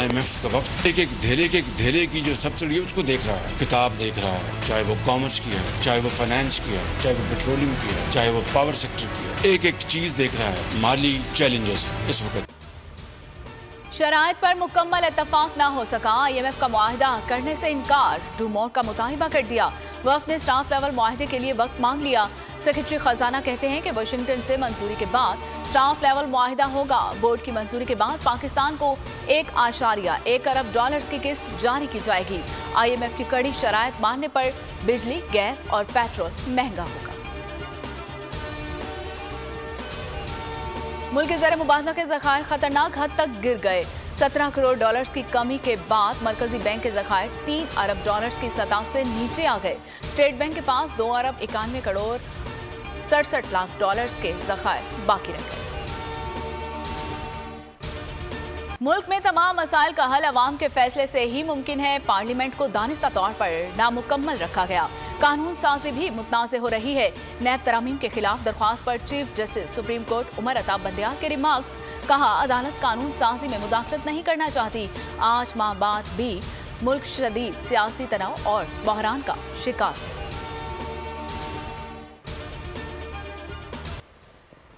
IMF का वफ्द एक एक धेले की जो सब्सिडी है उसको देख रहा है, किताब देख रहा है, चाहे वो कॉमर्स की है, चाहे वो फाइनेंस की है, चाहे वो पेट्रोलियम की है, चाहे वो पावर सेक्टर की है, एक चीज देख रहा है, माली चैलेंजेस इस वक्त। शराइत पर मुकम्मल इत्तफाक ना हो सका, IMF का मुआहदा करने से इनकार, डूमोर का मुतालबा कर दिया। वफ्द ने स्टाफ लेवल मुआहदे के लिए वक्त मांग लिया। सेक्रेटरी खजाना कहते हैं कि वाशिंगटन से मंजूरी के बाद स्टाफ लेवल मुआहदा होगा। बोर्ड की मंजूरी के बाद पाकिस्तान को $1.1 अरब की किस्त जारी की जाएगी। IMF की कड़ी शराइत मानने पर बिजली, गैस और पेट्रोल महंगा होगा। मुल्क के ज़र मुबादला के ज़खायर खतरनाक हद तक गिर गए। $17 करोड़ की कमी के बाद मरकजी बैंक के ज़खायर $3 अरब की सतह से नीचे आ गए। स्टेट बैंक के पास $2.91 करोड़ 67 लाख के ज़खायर बाकी रह गए। मुल्क में तमाम मसाइल का हल अवाम के फैसले से ही मुमकिन है। पार्लियामेंट को दानिस्ता तौर पर नामुकम्मल रखा गया। कानून साजी भी मुतनाज़ हो रही है। नैब तरामीम के खिलाफ दरख्वास्त पर chief justice supreme court Umar Ata Bandial के रिमार्क्स, कहा अदालत कानून साजी में मुदाखलत नहीं करना चाहती। 8 माह बाद भी मुल्क शदीद सियासी तनाव और बहरान का शिकार है।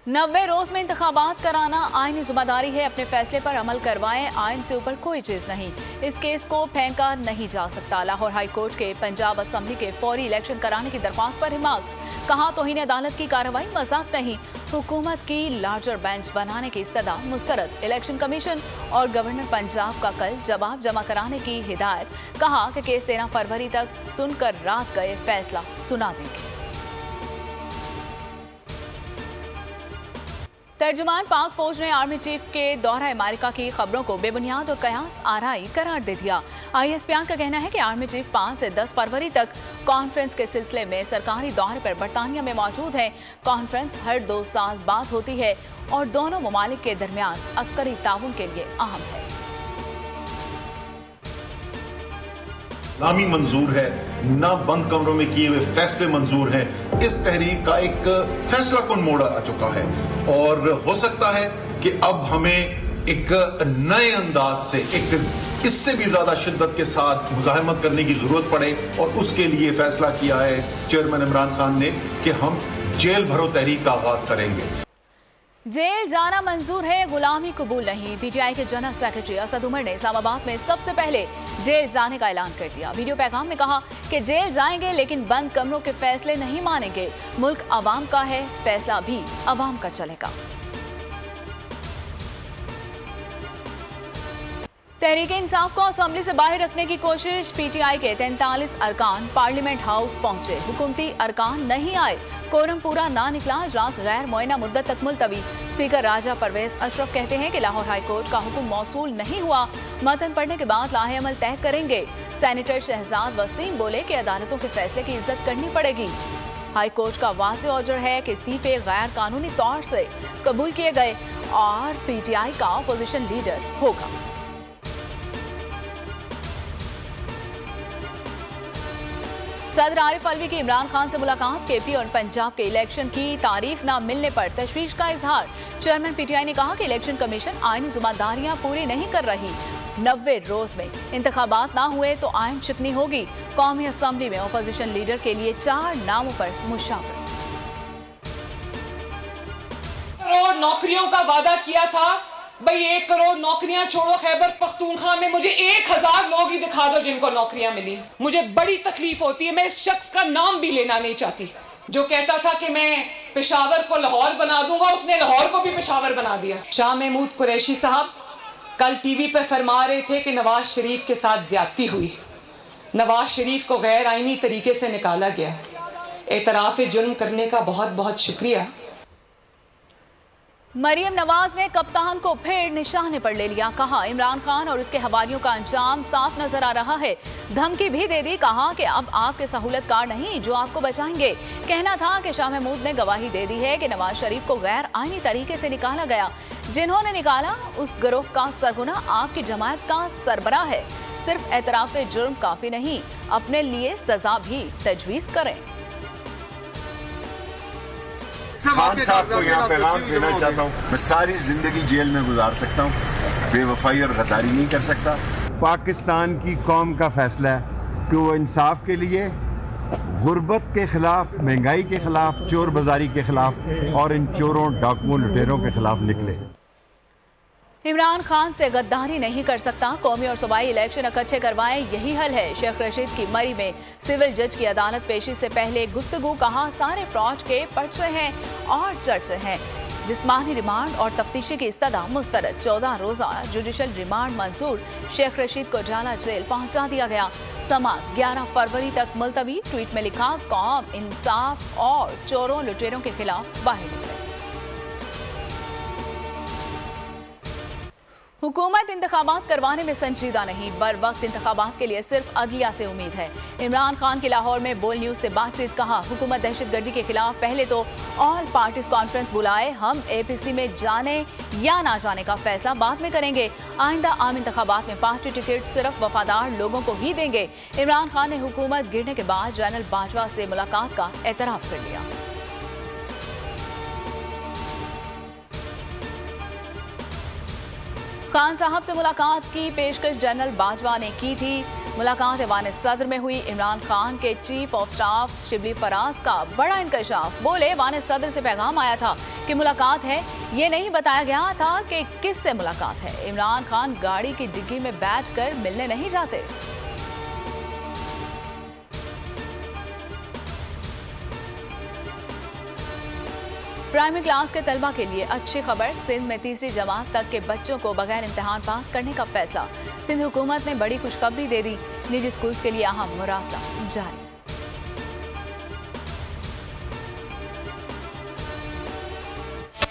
90 रोज में इंतखाबात कराना आईनी जिम्मेदारी है, अपने फैसले पर अमल करवाएं, आइन से ऊपर कोई चीज नहीं। इस केस को फेंका नहीं जा सकता। लाहौर हाई कोर्ट के पंजाब असम्बली के फौरी इलेक्शन कराने की दरख्वास्त पर रिमार्क्स, कहा तौहीन अदालत की कार्रवाई मजाक नहीं। हुकूमत की लार्जर बेंच बनाने की इस्तदा मुस्तरद। इलेक्शन कमीशन और गवर्नर पंजाब का कल जवाब जमा कराने की हिदायत, कहा कि केस 13 फरवरी तक सुनकर रात गए फैसला सुना देंगे। तर्जुमान पाक फौज ने आर्मी चीफ के दौरा अमेरिका की खबरों को बेबुनियाद और कयास आराई करार दे दिया। ISPR का कहना है कि आर्मी चीफ 5 से 10 फरवरी तक कॉन्फ्रेंस के सिलसिले में सरकारी दौरे पर बरतानिया में मौजूद है। कॉन्फ्रेंस हर 2 साल बाद होती है और दोनों ममालिक के दरमियान अस्करी ताउन के लिए अहम है। नामी मंजूर है, ना बंद कमरों में किए हुए फैसले मंजूर हैं। इस तहरीक का एक फैसला कुन मोड़ आ चुका है और हो सकता है कि अब हमें एक नए अंदाज से, एक इससे भी ज्यादा शिद्दत के साथ मुजाहिमत करने की जरूरत पड़े और उसके लिए फैसला किया है चेयरमैन इमरान खान ने कि हम जेल भरो तहरीक का आगाज करेंगे। जेल जाना मंजूर है, गुलामी कबूल नहीं। PTI के जनरल सेक्रेटरी असद उमर ने इस्लामाबाद में सबसे पहले जेल जाने का ऐलान कर दिया। वीडियो पैगाम में कहा कि जेल जाएंगे लेकिन बंद कमरों के फैसले नहीं मानेंगे। मुल्क अवाम का है, फैसला भी अवाम का चलेगा। तहरीक इंसाफ को असेंबली से बाहर रखने की कोशिश। PTI के 43 अरकान पार्लियामेंट हाउस पहुंचे, हुकूमती अरकान नहीं आए। कोरम पूरा ना निकला, इजलास गैर मुअय्यना मुद्दत तक मुलतवी। स्पीकर राजा परवेज अशरफ कहते हैं कि लाहौर हाई कोर्ट का हुक्म मौसूल नहीं हुआ, मतन पढ़ने के बाद लाहे अमल तय करेंगे। सेनेटर शहजाद वसीम बोले कि अदालतों के फैसले की इज्जत करनी पड़ेगी। हाई कोर्ट का वाज़ेह ऑर्डर है कि इस्तीफे गैर कानूनी तौर से कबूल किए गए और PTI का अपोजिशन लीडर होगा। सदर आरिफ अलवी की इमरान खान से मुलाकात। KP और पंजाब के इलेक्शन की तारीख न मिलने पर तशवीश का इजहार। चेयरमैन PTI ने कहा कि इलेक्शन कमीशन आईनी जिम्मेदारियां पूरी नहीं कर रही। 90 रोज में इंतखाबात ना हुए तो आइन शिकनी होगी। कौमी असम्बली में अपोजिशन लीडर के लिए 4 नामों पर मुशावरत। नौकरियों का वादा किया था, भाई 1 करोड़ नौकरियां छोड़ो, खैबर पख्तूनख्वा में मुझे 1000 लोग ही दिखा दो जिनको नौकरियां मिली। मुझे बड़ी तकलीफ होती है, मैं इस शख्स का नाम भी लेना नहीं चाहती जो कहता था कि मैं पेशावर को लाहौर बना दूंगा, उसने लाहौर को भी पेशावर बना दिया। शाह महमूद कुरैशी साहब कल TV पर फरमा रहे थे कि नवाज शरीफ के साथ ज्यादती हुई, नवाज शरीफ को गैर आईनी तरीके से निकाला गया। एतराफ़ जुर्म करने का बहुत बहुत शुक्रिया। मरियम नवाज ने कप्तान को फिर निशाने पर ले लिया। कहा इमरान खान और उसके हवारियों का अंजाम साफ नजर आ रहा है। धमकी भी दे दी, कहा कि अब आपके सहूलतकार नहीं जो आपको बचाएंगे। कहना था कि शाह महमूद ने गवाही दे दी है कि नवाज शरीफ को गैर आईनी तरीके से निकाला गया। जिन्होंने निकाला उस गिरोह का सरगना आपकी जमात का सरबराह है। सिर्फ एतराफ़ जुर्म काफी नहीं, अपने लिए सजा भी तजवीज करें। खान साहब को यहाँ पैगाम देना चाहता हूँ, मैं सारी जिंदगी जेल में गुजार सकता हूँ बेवफाई और गद्दारी नहीं कर सकता। पाकिस्तान की कौम का फैसला है कि वो इंसाफ के लिए गुर्बत के खिलाफ, महंगाई के खिलाफ, चोर बाजारी के खिलाफ और इन चोरों, डाकुओं, लुटेरों के खिलाफ निकले। इमरान खान से गद्दारी नहीं कर सकता, कौमी और सूबाई इलेक्शन इकट्ठे करवाएं, यही हल है। शेख रशीद की मरी में सिविल जज की अदालत पेशी से पहले गुफ्तगू, कहा सारे फ्रॉड के पर्चे हैं और चर्चे हैं। जिस्मानी रिमांड और तफ्तीशी की इस्तदा मुस्तरद, 14 रोजा जुडिशल रिमांड मंजूर। शेख रशीद को जाला जेल पहुंचा दिया गया। समाअत 11 फरवरी तक मुलतवी। ट्वीट में लिखा, कौम इंसाफ और चोरों लुटेरों के खिलाफ बाहर निकले। हुकूमत इंतखाबात करवाने में संजीदा नहीं, बर वक्त इंतखाबात के लिए सिर्फ अदलिया से उम्मीद है। इमरान खान की लाहौर में बोल न्यूज से बातचीत, कहा हुकूमत दहशतगर्दी के खिलाफ पहले तो ऑल पार्टीज कॉन्फ्रेंस बुलाए, हम APC में जाने या ना जाने का फैसला बाद में करेंगे। आइंदा आम इंतखाबात में पार्टी टिकट सिर्फ वफादार लोगों को ही देंगे। इमरान खान ने हुकूमत गिरने के बाद जनरल बाजवा से मुलाकात का एतराफ कर लिया। खान साहब से मुलाकात की पेशकश जनरल बाजवा ने की थी। मुलाकात ऐवान सदर में हुई। इमरान खान के chief of staff Shibli Faraz का बड़ा इंकशाफ, बोले ऐवान सदर से पैगाम आया था कि मुलाकात है, ये नहीं बताया गया था कि किससे मुलाकात है। इमरान खान गाड़ी की डिग्गी में बैठकर मिलने नहीं जाते। प्राइमरी क्लास के तलबा के लिए अच्छी खबर, सिंध में तीसरी जमात तक के बच्चों को बगैर इम्तिहान पास करने का फैसला। सिंध हुकूमत ने बड़ी खुशखबरी दे दी, निजी स्कूल्स के लिए अहम मुरासला जारी।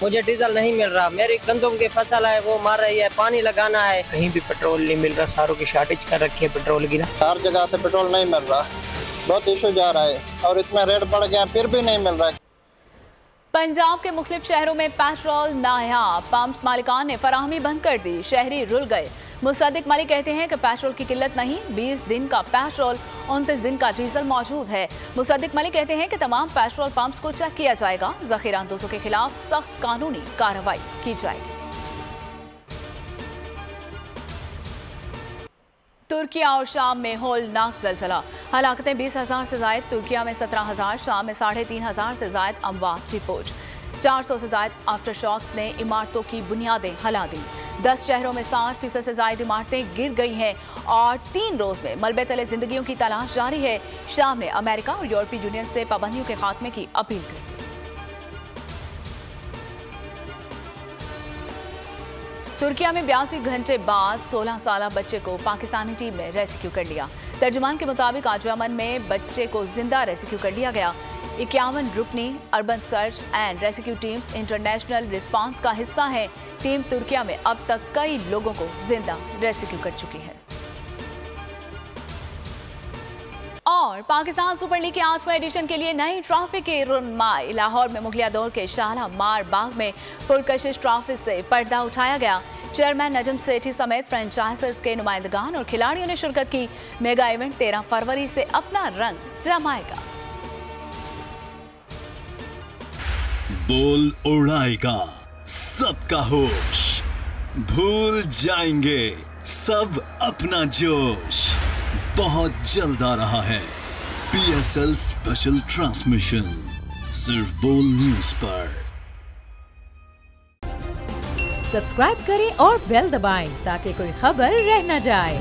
मुझे डीजल नहीं मिल रहा, मेरी गंदम की फसल है वो मर रही है, पानी लगाना है, कहीं भी पेट्रोल नहीं मिल रहा, सारों की शॉर्टेज कर रखी है पेट्रोल की ना, हर जगह से पेट्रोल नहीं मिल रहा, बहुत इशू जा रहा है और इतना रेट बढ़ गया फिर भी नहीं मिल रहा है। पंजाब के मुख्तलिफ शहरों में पेट्रोल नायाब, पंप मालिकान ने फराहमी बंद कर दी, शहरी रुल गए। मुसद्दिक मलिक कहते हैं कि पेट्रोल की किल्लत नहीं, 20 दिन का पेट्रोल, 29 दिन का डीजल मौजूद है। मुसद्दिक मलिक कहते हैं कि तमाम पेट्रोल पंप्स को चेक किया जाएगा, जखीरा अंदोजों के खिलाफ सख्त कानूनी कार्रवाई की जाएगी। तुर्किया और शाम में होलनाक ज़लज़ला, हलाकतें 20,000 से ज़ायद, तुर्किया में 17,000, शाम में 3,500 से ज़ायद अमवात रिपोर्ट। 400 से ज़ायद आफ्टर शॉक्स ने इमारतों की बुनियादें हिला दी। 10 शहरों में 60% से ज़ायद इमारतें गिर गई हैं और 3 रोज़ में मलबे तले जिंदगियों की तलाश जारी है। शाम में अमेरिका और यूरोपीय यूनियन से पाबंदियों के खात्मे की अपील की। तुर्किया में 82 घंटे बाद 16 साल बच्चे को पाकिस्तानी टीम ने रेस्क्यू कर लिया। तर्जुमान के मुताबिक आज यमन में बच्चे को जिंदा रेस्क्यू कर लिया गया। 51 रुकनी urban search and rescue teams international response का हिस्सा है। टीम तुर्किया में अब तक कई लोगों को जिंदा रेस्क्यू कर चुकी है। और पाकिस्तान सुपर लीग के 8वें एडिशन के लिए नई ट्रॉफी की रुनमाई, लाहौर में मुगलिया दौर के शालामार बाग में पुरकशिश ट्रॉफी से पर्दा उठाया गया। चेयरमैन नजम सेठी समेत फ्रेंचाइजर्स के नुमाइंदगान और खिलाड़ियों ने शिरकत की। मेगा इवेंट 13 फरवरी से अपना रंग जमाएगा। बोल उड़ाएगा सबका होश, भूल जाएंगे सब अपना जोश। बहुत जल्द आ रहा है PSL स्पेशल ट्रांसमिशन, सिर्फ बोल न्यूज पर। सब्सक्राइब करें और बेल दबाएं ताकि कोई खबर रह न जाए।